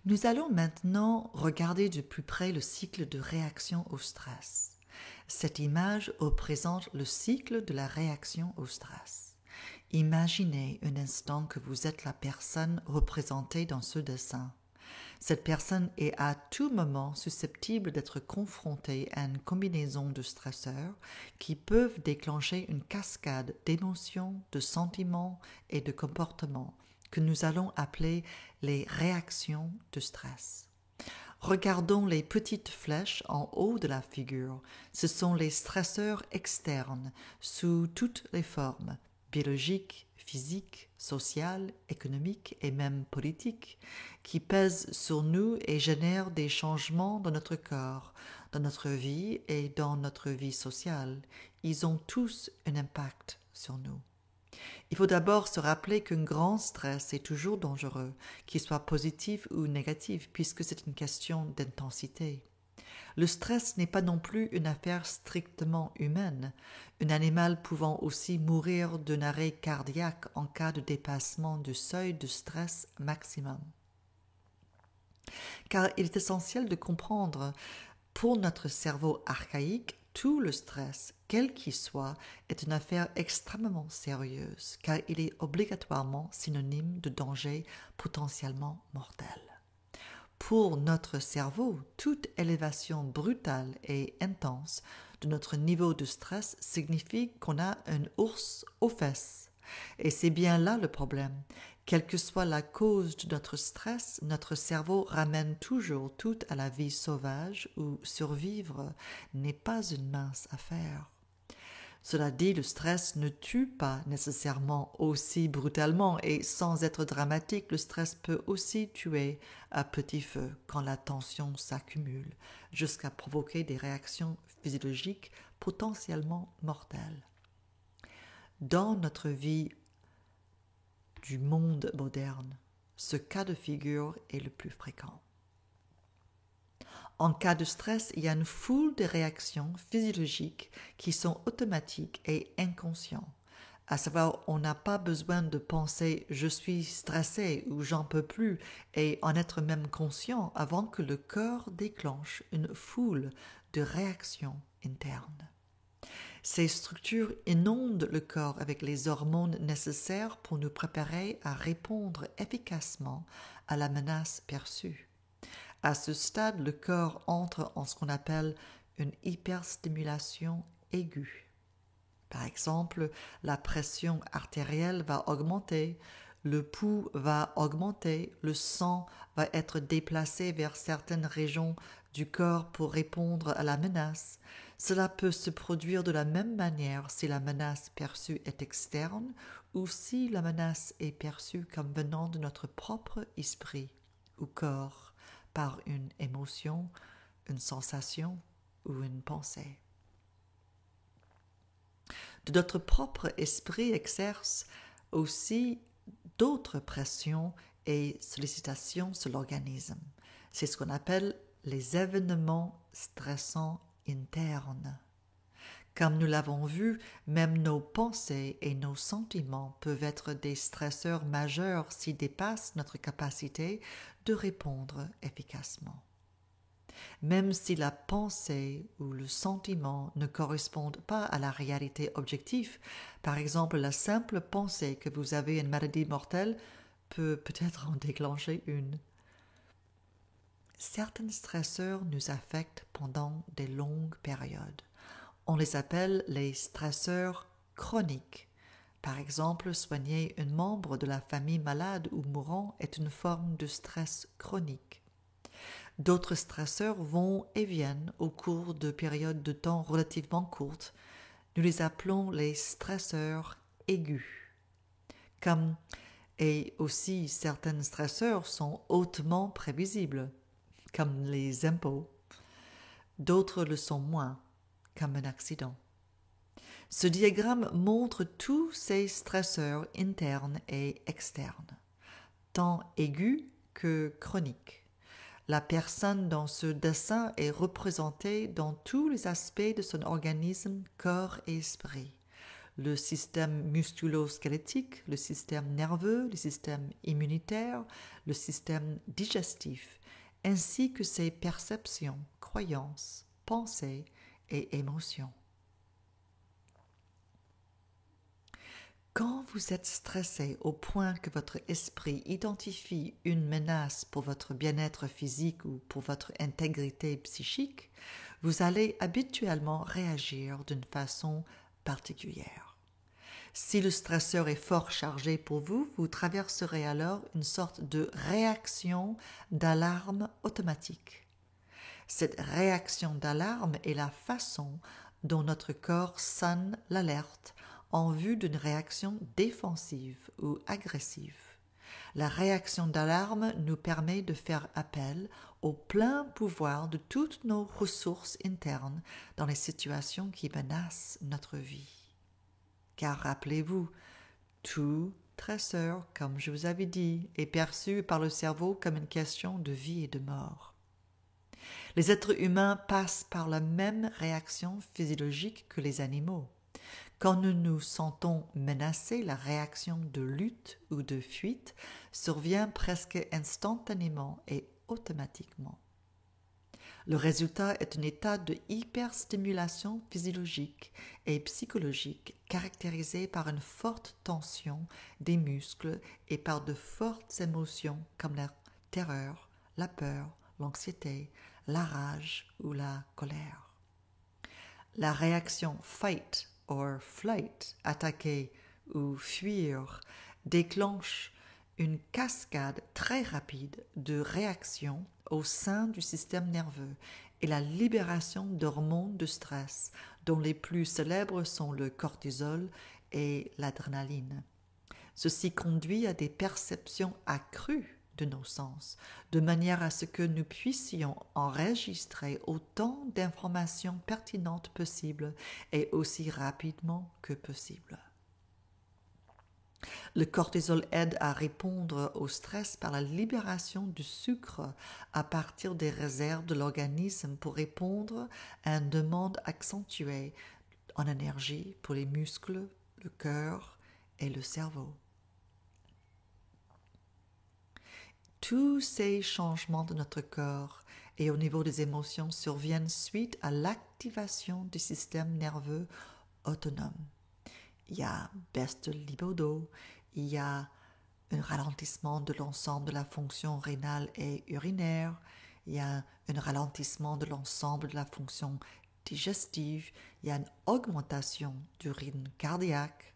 Nous allons maintenant regarder de plus près le cycle de réaction au stress. Cette image représente le cycle de la réaction au stress. Imaginez un instant que vous êtes la personne représentée dans ce dessin. Cette personne est à tout moment susceptible d'être confrontée à une combinaison de stresseurs qui peuvent déclencher une cascade d'émotions, de sentiments et de comportements que nous allons appeler les réactions de stress. Regardons les petites flèches en haut de la figure. Ce sont les stresseurs externes sous toutes les formes, biologiques, physiques, sociales, économiques et même politiques, qui pèsent sur nous et génèrent des changements dans notre corps, dans notre vie et dans notre vie sociale. Ils ont tous un impact sur nous. Il faut d'abord se rappeler qu'un grand stress est toujours dangereux, qu'il soit positif ou négatif, puisque c'est une question d'intensité. Le stress n'est pas non plus une affaire strictement humaine, un animal pouvant aussi mourir d'un arrêt cardiaque en cas de dépassement du seuil de stress maximum. Car il est essentiel de comprendre, pour notre cerveau archaïque, tout le stress, quel qu'il soit, est une affaire extrêmement sérieuse, car il est obligatoirement synonyme de danger potentiellement mortel. Pour notre cerveau, toute élévation brutale et intense de notre niveau de stress signifie qu'on a un ours aux fesses. Et c'est bien là le problème. Quelle que soit la cause de notre stress, notre cerveau ramène toujours tout à la vie sauvage où survivre n'est pas une mince affaire. Cela dit, le stress ne tue pas nécessairement aussi brutalement et sans être dramatique, le stress peut aussi tuer à petit feu quand la tension s'accumule jusqu'à provoquer des réactions physiologiques potentiellement mortelles. Dans notre vie du monde moderne, ce cas de figure est le plus fréquent. En cas de stress, il y a une foule de réactions physiologiques qui sont automatiques et inconscientes. À savoir, on n'a pas besoin de penser je suis stressé ou j'en peux plus et en être même conscient avant que le corps déclenche une foule de réactions internes. Ces structures inondent le corps avec les hormones nécessaires pour nous préparer à répondre efficacement à la menace perçue. À ce stade, le corps entre en ce qu'on appelle une hyperstimulation aiguë. Par exemple, la pression artérielle va augmenter, le pouls va augmenter, le sang va être déplacé vers certaines régions du corps pour répondre à la menace. Cela peut se produire de la même manière si la menace perçue est externe ou si la menace est perçue comme venant de notre propre esprit ou corps par une émotion, une sensation ou une pensée. De notre propre esprit exerce aussi d'autres pressions et sollicitations sur l'organisme. C'est ce qu'on appelle les événements stressants internes. Comme nous l'avons vu, même nos pensées et nos sentiments peuvent être des stresseurs majeurs s'ils dépassent notre capacité de répondre efficacement. Même si la pensée ou le sentiment ne correspondent pas à la réalité objective, par exemple la simple pensée que vous avez une maladie mortelle peut peut-être en déclencher une. Certains stresseurs nous affectent pendant des longues périodes. On les appelle les stresseurs chroniques. Par exemple, soigner un membre de la famille malade ou mourant est une forme de stress chronique. D'autres stresseurs vont et viennent au cours de périodes de temps relativement courtes. Nous les appelons les stresseurs aigus. Et aussi certains stresseurs sont hautement prévisibles, comme les impôts. D'autres le sont moins, comme un accident. Ce diagramme montre tous ces stresseurs internes et externes, tant aigus que chroniques. La personne dans ce dessin est représentée dans tous les aspects de son organisme, corps et esprit. le système musculo-squelettique, le système nerveux, le système immunitaire, le système digestif, ainsi que ses perceptions, croyances, pensées et émotions. Quand vous êtes stressé au point que votre esprit identifie une menace pour votre bien-être physique ou pour votre intégrité psychique, vous allez habituellement réagir d'une façon particulière. Si le stresseur est fort chargé pour vous, vous traverserez alors une sorte de réaction d'alarme automatique. Cette réaction d'alarme est la façon dont notre corps sonne l'alerte en vue d'une réaction défensive ou agressive. La réaction d'alarme nous permet de faire appel au plein pouvoir de toutes nos ressources internes dans les situations qui menacent notre vie. Car rappelez-vous, tout stresseur, comme je vous avais dit, est perçu par le cerveau comme une question de vie et de mort. Les êtres humains passent par la même réaction physiologique que les animaux. Quand nous nous sentons menacés, la réaction de lutte ou de fuite survient presque instantanément et automatiquement. Le résultat est un état de hyperstimulation physiologique et psychologique caractérisé par une forte tension des muscles et par de fortes émotions comme la terreur, la peur, l'anxiété, la rage ou la colère. La réaction fight or flight, attaquer ou fuir, déclenche une cascade très rapide de réactions au sein du système nerveux et la libération d'hormones de stress, dont les plus célèbres sont le cortisol et l'adrénaline. Ceci conduit à des perceptions accrues de nos sens, de manière à ce que nous puissions enregistrer autant d'informations pertinentes possibles et aussi rapidement que possible. Le cortisol aide à répondre au stress par la libération du sucre à partir des réserves de l'organisme pour répondre à une demande accentuée en énergie pour les muscles, le cœur et le cerveau. Tous ces changements de notre corps et au niveau des émotions surviennent suite à l'activation du système nerveux autonome. Il y a baisse de libido, il y a un ralentissement de l'ensemble de la fonction rénale et urinaire, il y a un ralentissement de l'ensemble de la fonction digestive, il y a une augmentation du rythme cardiaque.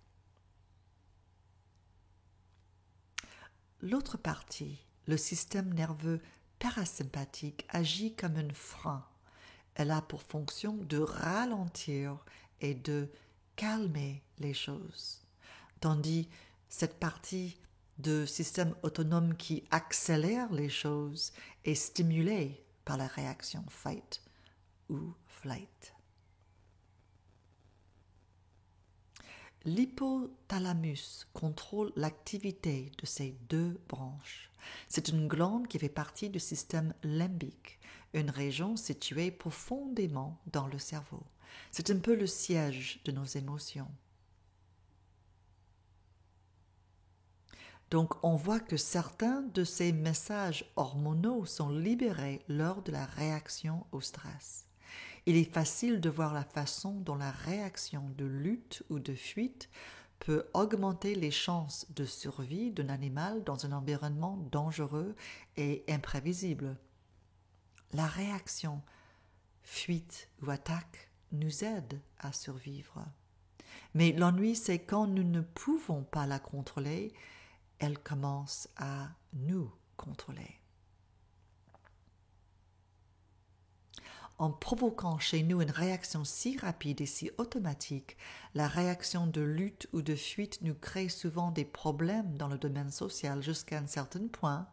L'autre partie, le système nerveux parasympathique, agit comme un frein. Elle a pour fonction de ralentir et de calmer les choses. Tandis cette partie de système autonome qui accélère les choses est stimulée par la réaction fight ou flight. L'hypothalamus contrôle l'activité de ces deux branches. C'est une glande qui fait partie du système limbique, une région située profondément dans le cerveau. C'est un peu le siège de nos émotions. Donc on voit que certains de ces messages hormonaux sont libérés lors de la réaction au stress. Il est facile de voir la façon dont la réaction de lutte ou de fuite peut augmenter les chances de survie d'un animal dans un environnement dangereux et imprévisible. La réaction fuite ou attaque nous aide à survivre. Mais l'ennui, c'est quand nous ne pouvons pas la contrôler, elle commence à nous contrôler. En provoquant chez nous une réaction si rapide et si automatique, la réaction de lutte ou de fuite nous crée souvent des problèmes dans le domaine social jusqu'à un certain point.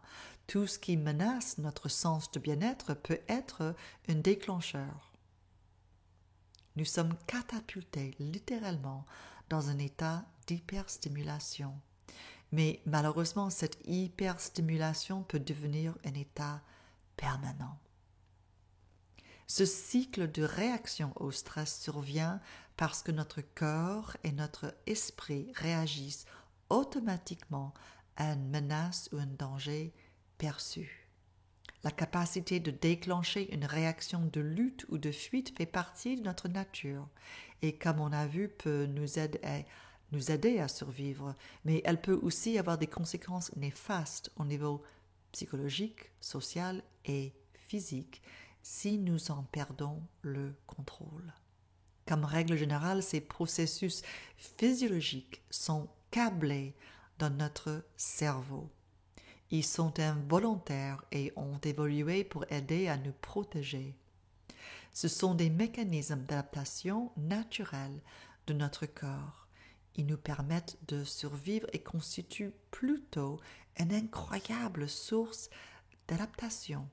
Tout ce qui menace notre sens de bien-être peut être un déclencheur. Nous sommes catapultés littéralement dans un état d'hyperstimulation. Mais malheureusement, cette hyperstimulation peut devenir un état permanent. Ce cycle de réaction au stress survient parce que notre corps et notre esprit réagissent automatiquement à une menace ou un danger perçu. La capacité de déclencher une réaction de lutte ou de fuite fait partie de notre nature et, comme on a vu, peut nous aider à survivre, mais elle peut aussi avoir des conséquences néfastes au niveau psychologique, social et physique si nous en perdons le contrôle. Comme règle générale, ces processus physiologiques sont câblés dans notre cerveau. Ils sont involontaires et ont évolué pour aider à nous protéger. Ce sont des mécanismes d'adaptation naturels de notre corps. Ils nous permettent de survivre et constituent plutôt une incroyable source d'adaptation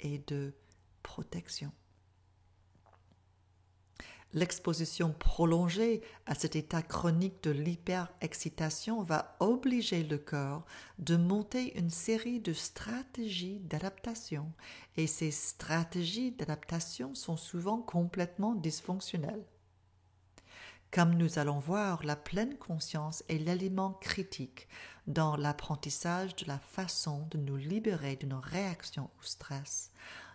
et de protection. L'exposition prolongée à cet état chronique de l'hyperexcitation va obliger le corps de monter une série de stratégies d'adaptation, et ces stratégies d'adaptation sont souvent complètement dysfonctionnelles. Comme nous allons voir, la pleine conscience est l'élément critique dans l'apprentissage de la façon de nous libérer de nos réactions au stress,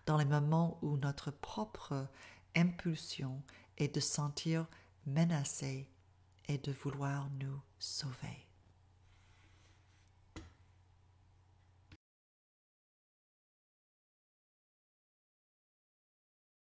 dans les moments où notre propre impulsion est de sentir menacée et de vouloir nous sauver.